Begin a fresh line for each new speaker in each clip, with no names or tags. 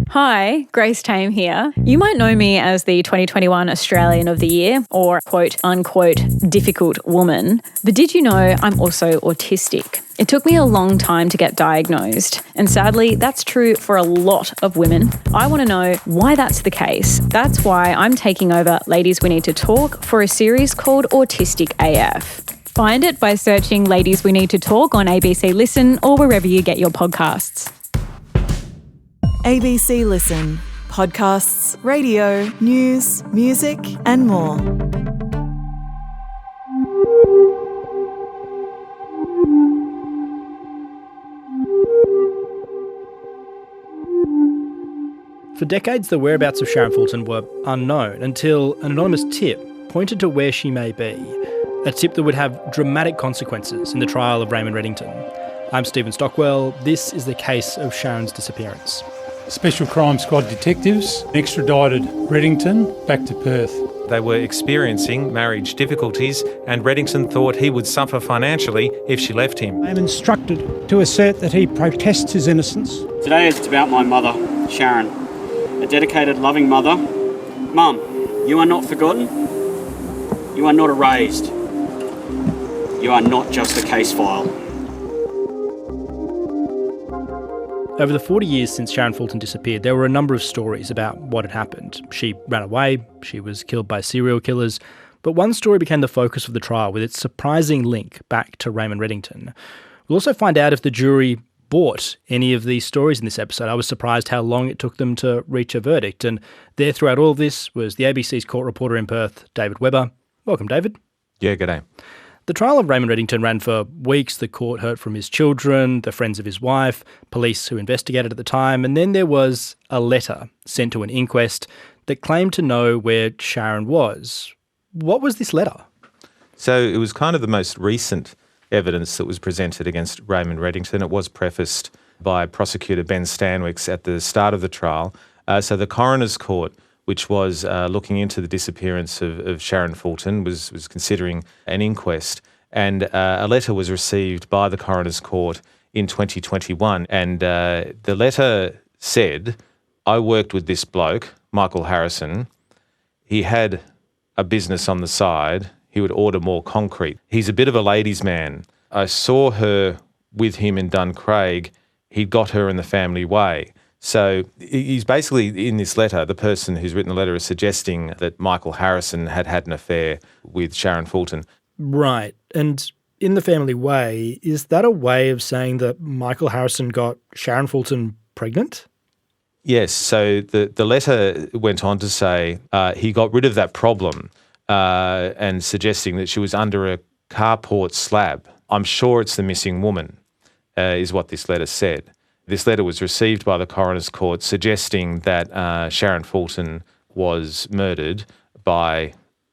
Hi, Grace Tame here. You might know me as the 2021 Australian of the Year or quote unquote difficult woman, but did you know I'm also autistic? It took me a long time to get diagnosed, and sadly that's true for a lot of women. I want to know why that's the case. That's why I'm taking over Ladies We Need to Talk for a series called Autistic AF. Find it by searching Ladies We Need to Talk on ABC Listen or wherever you get your podcasts.
ABC Listen. Podcasts, radio, news, music and more.
For decades, the whereabouts of Sharon Fulton were unknown until an anonymous tip pointed to where she may be, a tip that would have dramatic consequences in the trial of Raymond Reddington. I'm Stephen Stockwell. This is the case of Sharon's disappearance.
Special Crime Squad detectives extradited Reddington back to Perth.
They were experiencing marriage difficulties and Reddington thought he would suffer financially if she left him.
I am instructed to assert that he protests his innocence.
Today it's about my mother, Sharon, a dedicated, loving mother. Mum, you are not forgotten. You are not erased. You are not just a case file.
Over the 40 years since Sharon Fulton disappeared, there were a number of stories about what had happened. She ran away, she was killed by serial killers, but one story became the focus of the trial with its surprising link back to Raymond Reddington. We'll also find out if the jury bought any of these stories in this episode. I was surprised how long it took them to reach a verdict, and there throughout all of this was the ABC's court reporter in Perth, David Webber. Welcome, David.
Yeah, g'day.
The trial of Raymond Reddington ran for weeks. The court heard from his children, the friends of his wife, police who investigated at the time, and then there was a letter sent to an inquest that claimed to know where Sharon was. What was this letter?
So it was kind of the most recent evidence that was presented against Raymond Reddington. It was prefaced by prosecutor Ben Stanwicks at the start of the trial. So the coroner's court, which was looking into the disappearance of Sharon Fulton, was considering an inquest. And a letter was received by the coroner's court in 2021. And the letter said, I worked with this bloke, Michael Harrison. He had a business on the side. He would order more concrete. He's a bit of a ladies' man. I saw her with him in Duncraig. He got her in the family way. So he's basically, in this letter, the person who's written the letter is suggesting that Michael Harrison had an affair with Sharon Fulton.
Right. And in the family way, is that a way of saying that Michael Harrison got Sharon Fulton pregnant?
Yes. So the letter went on to say he got rid of that problem and suggesting that she was under a carport slab. I'm sure it's the missing woman, is what this letter said. This letter was received by the coroner's court suggesting that Sharon Fulton was murdered by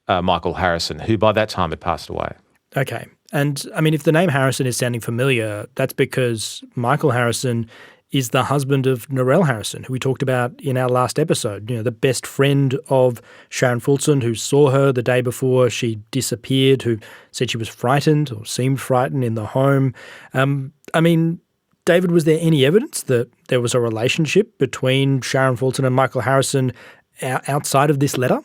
Michael Harrison, who by that time had passed away.
Okay. And, I mean, if the name Harrison is sounding familiar, that's because Michael Harrison is the husband of Narelle Harrison, who we talked about in our last episode, the best friend of Sharon Fulton, who saw her the day before she disappeared, who said she was frightened or seemed frightened in the home. David, was there any evidence that there was a relationship between Sharon Fulton and Michael Harrison outside of this letter?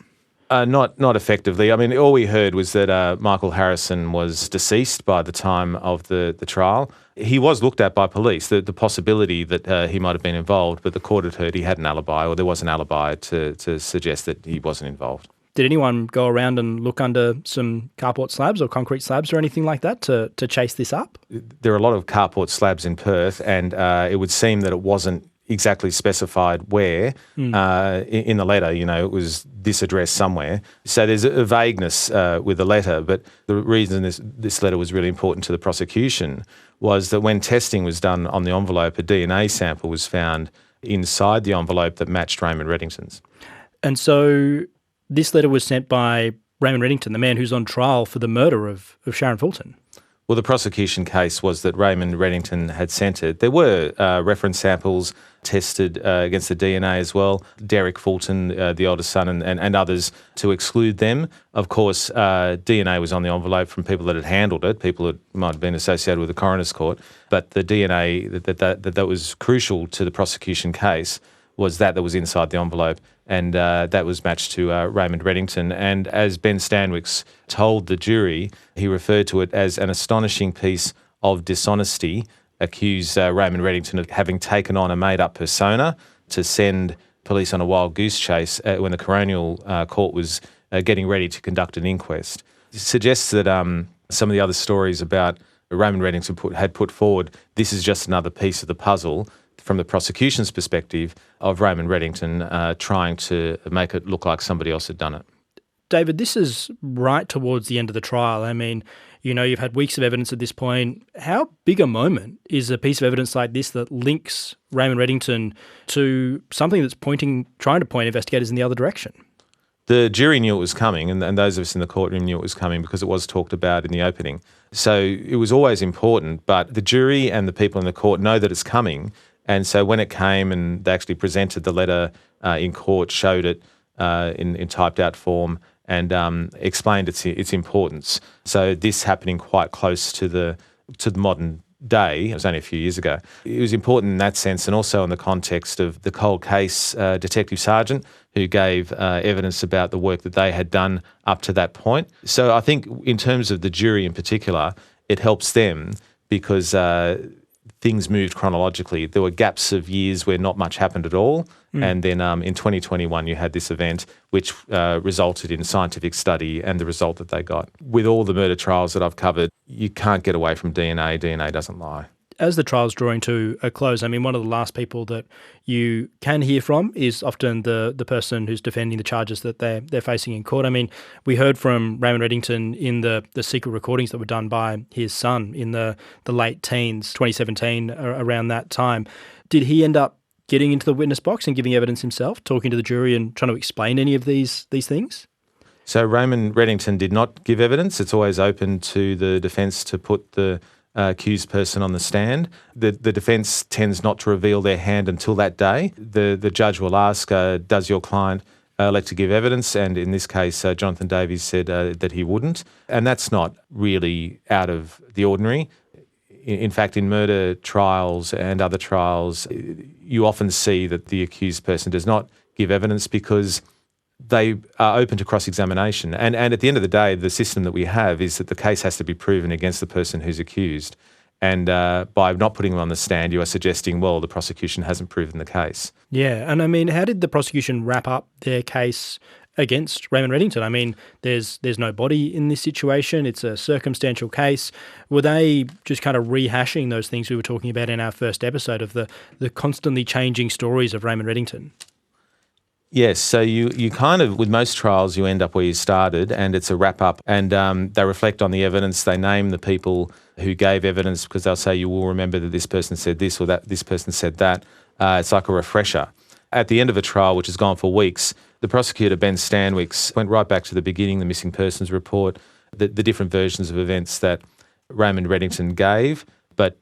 Not effectively. I mean, all we heard was that Michael Harrison was deceased by the time of the trial. He was looked at by police, the possibility that he might have been involved, but the court had heard he had an alibi, or there was an alibi to suggest that he wasn't involved.
Did anyone go around and look under some carport slabs or concrete slabs or anything like that to chase this up?
There are a lot of carport slabs in Perth, and it would seem that it wasn't exactly specified where in the letter. It was this address somewhere. So there's a vagueness with the letter, but the reason this letter was really important to the prosecution was that when testing was done on the envelope, a DNA sample was found inside the envelope that matched Raymond Reddington's.
And so this letter was sent by Raymond Reddington, the man who's on trial for the murder of Sharon Fulton.
Well, the prosecution case was that Raymond Reddington had sent it. There were reference samples tested against the DNA as well. Derek Fulton, the oldest son, and others, to exclude them. Of course, DNA was on the envelope from people that had handled it, people that might have been associated with the coroner's court. But the DNA that was crucial to the prosecution case was that was inside the envelope, and that was matched to Raymond Reddington. And as Ben Stanwix told the jury, he referred to it as an astonishing piece of dishonesty, accused Raymond Reddington of having taken on a made-up persona to send police on a wild goose chase when the coronial court was getting ready to conduct an inquest. It suggests that some of the other stories about Raymond Reddington had put forward, this is just another piece of the puzzle from the prosecution's perspective of Raymond Reddington trying to make it look like somebody else had done it.
David, this is right towards the end of the trial. I mean, you've had weeks of evidence at this point. How big a moment is a piece of evidence like this that links Raymond Reddington to something that's trying to point investigators in the other direction?
The jury knew it was coming, and those of us in the courtroom knew it was coming because it was talked about in the opening. So it was always important, but the jury and the people in the court know that it's coming. And so when it came and they actually presented the letter in court, showed it in typed out form, and explained its importance. So this happening quite close to the modern day, it was only a few years ago. It was important in that sense, and also in the context of the cold case detective sergeant who gave evidence about the work that they had done up to that point. So I think in terms of the jury in particular, it helps them because things moved chronologically. There were gaps of years where not much happened at all. And then in 2021, you had this event which resulted in scientific study and the result that they got. With all the murder trials that I've covered, you can't get away from DNA. DNA doesn't lie. As the trial's drawing to a close, I mean, one of the last people that you can hear from is often the person who's defending the charges that they're facing in court. I mean, we heard from Raymond Reddington in the secret recordings that were done by his son in the late teens, 2017, around that time. Did he end up getting into the witness box and giving evidence himself, talking to the jury and trying to explain any of these things? So Raymond Reddington did not give evidence. It's always open to the defence to put the accused person on the stand. The defence tends not to reveal their hand until that day. The judge will ask, does your client elect to give evidence? And in this case, Jonathan Davies said that he wouldn't. And that's not really out of the ordinary. In fact, in murder trials and other trials, you often see that the accused person does not give evidence because they are open to cross-examination. And at the end of the day, the system that we have is that the case has to be proven against the person who's accused. And by not putting them on the stand, you are suggesting, well, the prosecution hasn't proven the case. Yeah, and I mean, how did the prosecution wrap up their case against Raymond Reddington? I mean, there's no body in this situation. It's a circumstantial case. Were they just kind of rehashing those things we were talking about in our first episode of the constantly changing stories of Raymond Reddington? Yes, so you kind of, with most trials, you end up where you started and it's a wrap-up and they reflect on the evidence. They name the people who gave evidence because they'll say you will remember that this person said this or that this person said that. It's like a refresher. At the end of a trial, which has gone for weeks, the prosecutor, Ben Stanwix, went right back to the beginning, the missing persons report, the different versions of events that Raymond Reddington gave. But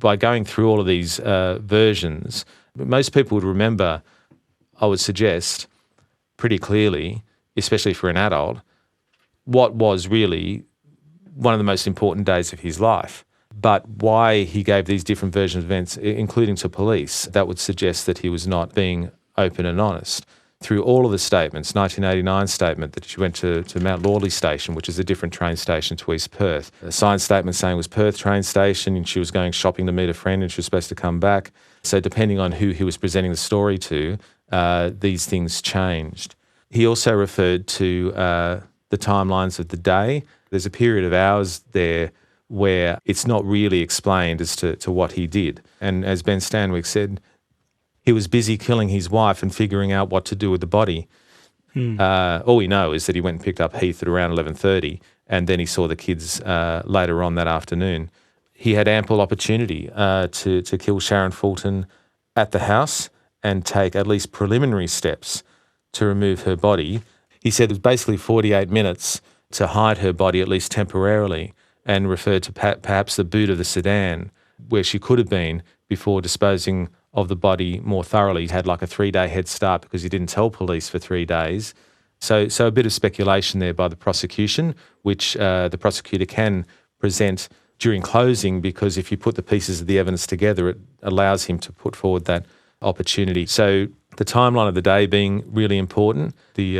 by going through all of these versions, most people would remember, I would suggest, pretty clearly, especially for an adult, what was really one of the most important days of his life. But why he gave these different versions of events, including to police, that would suggest that he was not being open and honest. Through all of the statements, 1989 statement that she went to Mount Lawley Station, which is a different train station to East Perth. A signed statement saying it was Perth train station and she was going shopping to meet a friend and she was supposed to come back. So depending on who he was presenting the story to, these things changed. He also referred to the timelines of the day. There's a period of hours there where it's not really explained as to what he did. And as Ben Stanwyck said, he was busy killing his wife and figuring out what to do with the body. All we know is that he went and picked up Heath at around 11:30 and then he saw the kids later on that afternoon. He had ample opportunity to kill Sharon Fulton at the house and take at least preliminary steps to remove her body. He said it was basically 48 minutes to hide her body, at least temporarily, and referred to perhaps the boot of the sedan where she could have been before disposing of the body more thoroughly. He had like a 3-day head start because he didn't tell police for 3 days. So a bit of speculation there by the prosecution, which the prosecutor can present during closing because if you put the pieces of the evidence together, it allows him to put forward that opportunity. So The timeline of the day being really important. The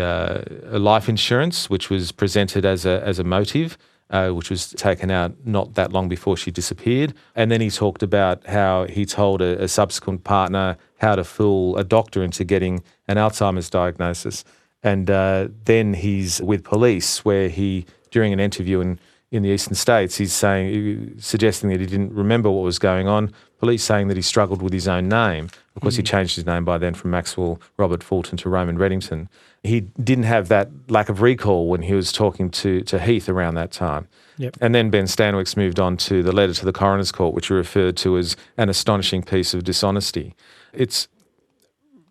life insurance, which was presented as a motive, which was taken out not that long before she disappeared. And then he talked about how he told a subsequent partner how to fool a doctor into getting an Alzheimer's diagnosis. And then he's with police where he, during an interview in the eastern states, he's suggesting that he didn't remember what was going on. Police saying that he struggled with his own name. Of course, he changed his name by then from Maxwell Robert Fulton to Raymond Reddington. He didn't have that lack of recall when he was talking to Heath around that time.
Yep.
And then Ben Stanwyck's moved on to the letter to the coroner's court, which are referred to as an astonishing piece of dishonesty. It's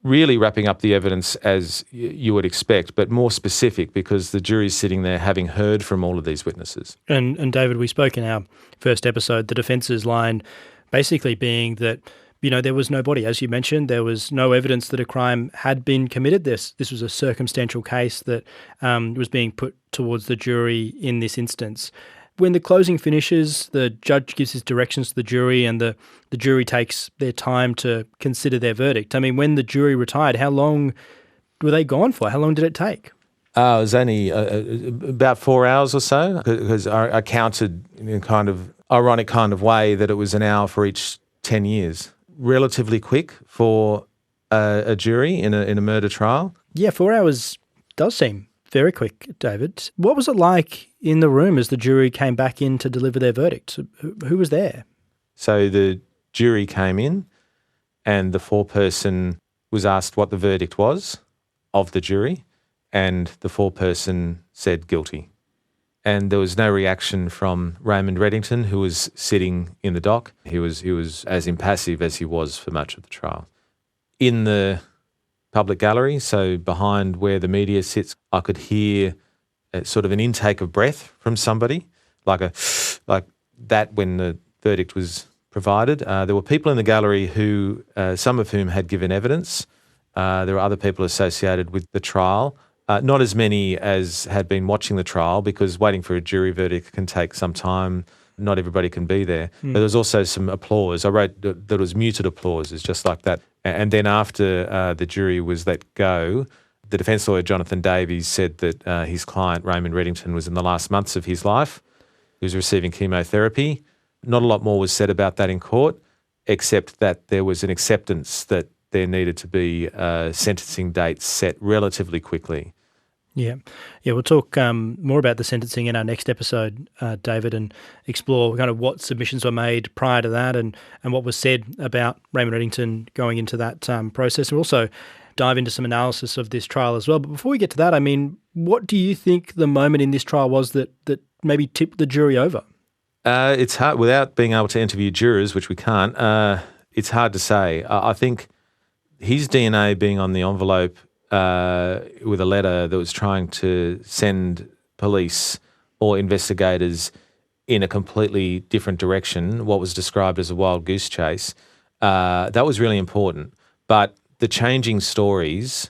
really wrapping up the evidence as you would expect, but more specific because the jury's sitting there having heard from all of these witnesses.
And David, we spoke in our first episode, the defence's line basically being that, there was no body. As you mentioned, there was no evidence that a crime had been committed. This was a circumstantial case that was being put towards the jury in this instance. When the closing finishes, the judge gives his directions to the jury and the jury takes their time to consider their verdict. I mean, when the jury retired, how long were they gone for? How long did it take?
It was only about 4 hours or so, because I counted in a kind of ironic kind of way that it was an hour for each 10 years. Relatively quick for a jury in a murder trial.
Yeah, 4 hours does seem very quick, David. What was it like in the room as the jury came back in to deliver their verdict? Who was there?
So the jury came in and the foreperson was asked what the verdict was of the jury, and the foreperson said guilty. And there was no reaction from Raymond Reddington, who was sitting in the dock. He was as impassive as he was for much of the trial. In the public gallery, so behind where the media sits, I could hear sort of an intake of breath from somebody, like that when the verdict was provided. There were people in the gallery who, some of whom had given evidence. There were other people associated with the trial. Not as many as had been watching the trial, because waiting for a jury verdict can take some time. Not everybody can be there. But there was also some applause. I wrote that it was muted applause. It's just like that. And then after the jury was let go, the defence lawyer, Jonathan Davies, said that his client, Raymond Reddington, was in the last months of his life. He was receiving chemotherapy. Not a lot more was said about that in court, except that there was an acceptance that there needed to be sentencing dates set relatively quickly.
Yeah, we'll talk more about the sentencing in our next episode, David, and explore kind of what submissions were made prior to that and what was said about Raymond Reddington going into that process. We'll also dive into some analysis of this trial as well. But before we get to that, I mean, what do you think the moment in this trial was that maybe tipped the jury over?
It's hard, without being able to interview jurors, which we can't, it's hard to say. I think his DNA being on the envelope with a letter that was trying to send police or investigators in a completely different direction, what was described as a wild goose chase, that was really important. But the changing stories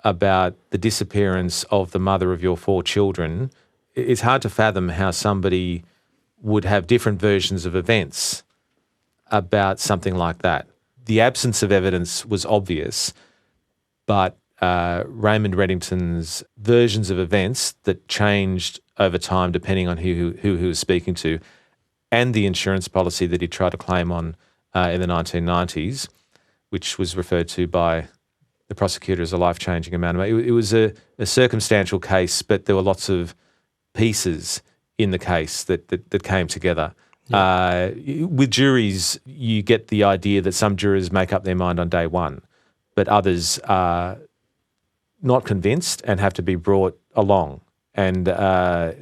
about the disappearance of the mother of your 4 children, it's hard to fathom how somebody would have different versions of events about something like that. The absence of evidence was obvious, but Raymond Reddington's versions of events that changed over time depending on who he was speaking to, and the insurance policy that he tried to claim on in the 1990s, which was referred to by the prosecutor as a life-changing amount of money. It was a circumstantial case, but there were lots of pieces in the case that came together. Yeah. With juries, you get the idea that some jurors make up their mind on day one, but others are not convinced and have to be brought along. And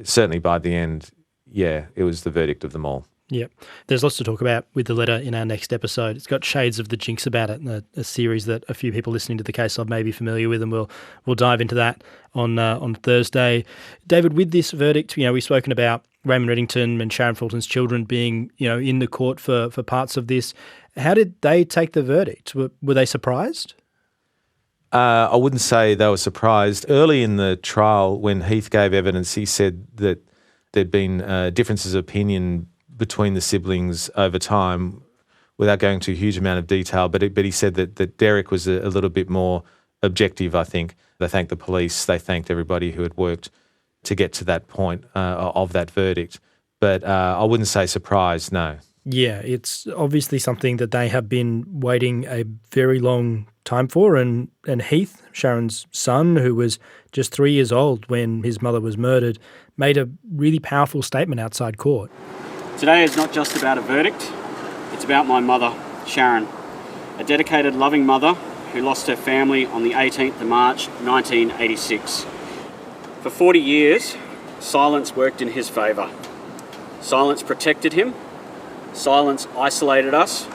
certainly by the end, it was the verdict of them all.
Yeah. There's lots to talk about with the letter in our next episode. It's got shades of the Jinx about it, and a series that a few people listening to the case may be familiar with, and we'll dive into that on Thursday. David, with this verdict, we've spoken about Raymond Reddington and Sharon Fulton's children being, in the court for parts of this. How did they take the verdict? Were they surprised?
I wouldn't say they were surprised. Early in the trial, when Heath gave evidence, he said that there'd been differences of opinion between the siblings over time, without going into a huge amount of detail. But he said that Derek was a little bit more objective, I think. They thanked the police. They thanked everybody who had worked to get to that point of that verdict. But I wouldn't say surprised, no.
Yeah, it's obviously something that they have been waiting a very long time for. And Heath, Sharon's son, who was just 3 years old when his mother was murdered, made a really powerful statement outside court.
Today is not just about a verdict, it's about my mother, Sharon, a dedicated, loving mother who lost her family on the 18th of March 1986. For 40 years, silence worked in his favour. Silence protected him. Silence isolated us.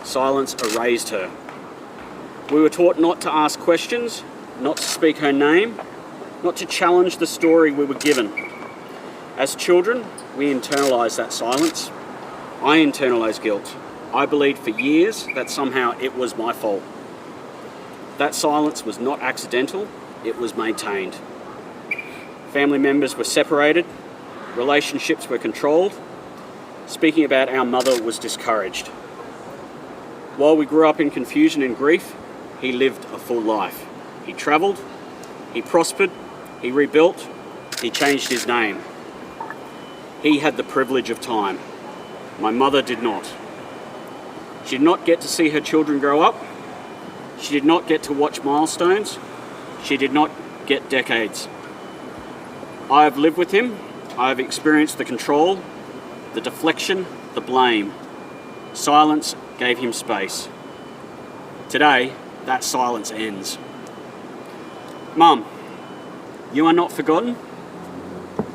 Silence erased her. We were taught not to ask questions, not to speak her name, not to challenge the story we were given. As children, we internalised that silence. I internalised guilt. I believed for years that somehow it was my fault. That silence was not accidental, it was maintained. Family members were separated, relationships were controlled. Speaking about our mother was discouraged. While we grew up in confusion and grief, he lived a full life. He travelled, he prospered, he rebuilt, he changed his name. He had the privilege of time. My mother did not. She did not get to see her children grow up. She did not get to watch milestones. She did not get decades. I have lived with him. I have experienced the control, the deflection, the blame. Silence gave him space. Today, that silence ends. Mum, you are not forgotten.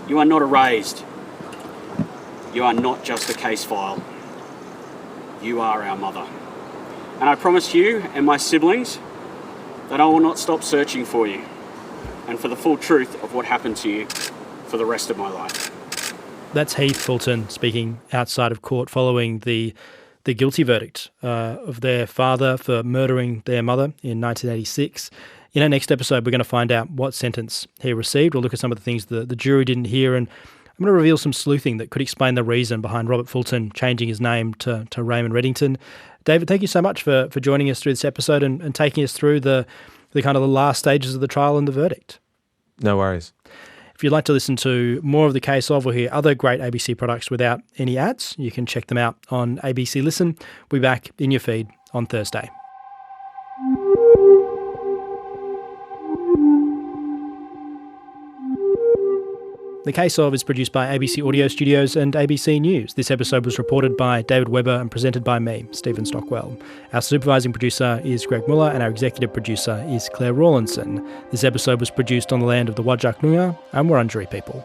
You are not erased. You are not just a case file. You are our mother. And I promise you and my siblings that I will not stop searching for you and for the full truth of what happened to you for the rest of my life.
That's Heath Fulton speaking outside of court following the guilty verdict of their father for murdering their mother in 1986. In our next episode, we're going to find out what sentence he received. We'll look at some of the things the jury didn't hear, and I'm going to reveal some sleuthing that could explain the reason behind Robert Fulton changing his name to Raymond Reddington. David, thank you so much for joining us through this episode and taking us through the kind of the last stages of the trial and the verdict.
No worries.
If you'd like to listen to more of The Case Of or hear other great ABC products without any ads, you can check them out on ABC Listen. We'll be back in your feed on Thursday. The Case Of is produced by ABC Audio Studios and ABC News. This episode was reported by David Webber and presented by me, Stephen Stockwell. Our supervising producer is Greg Muller and our executive producer is Claire Rawlinson. This episode was produced on the land of the Whadjuk Noongar and Wurundjeri people.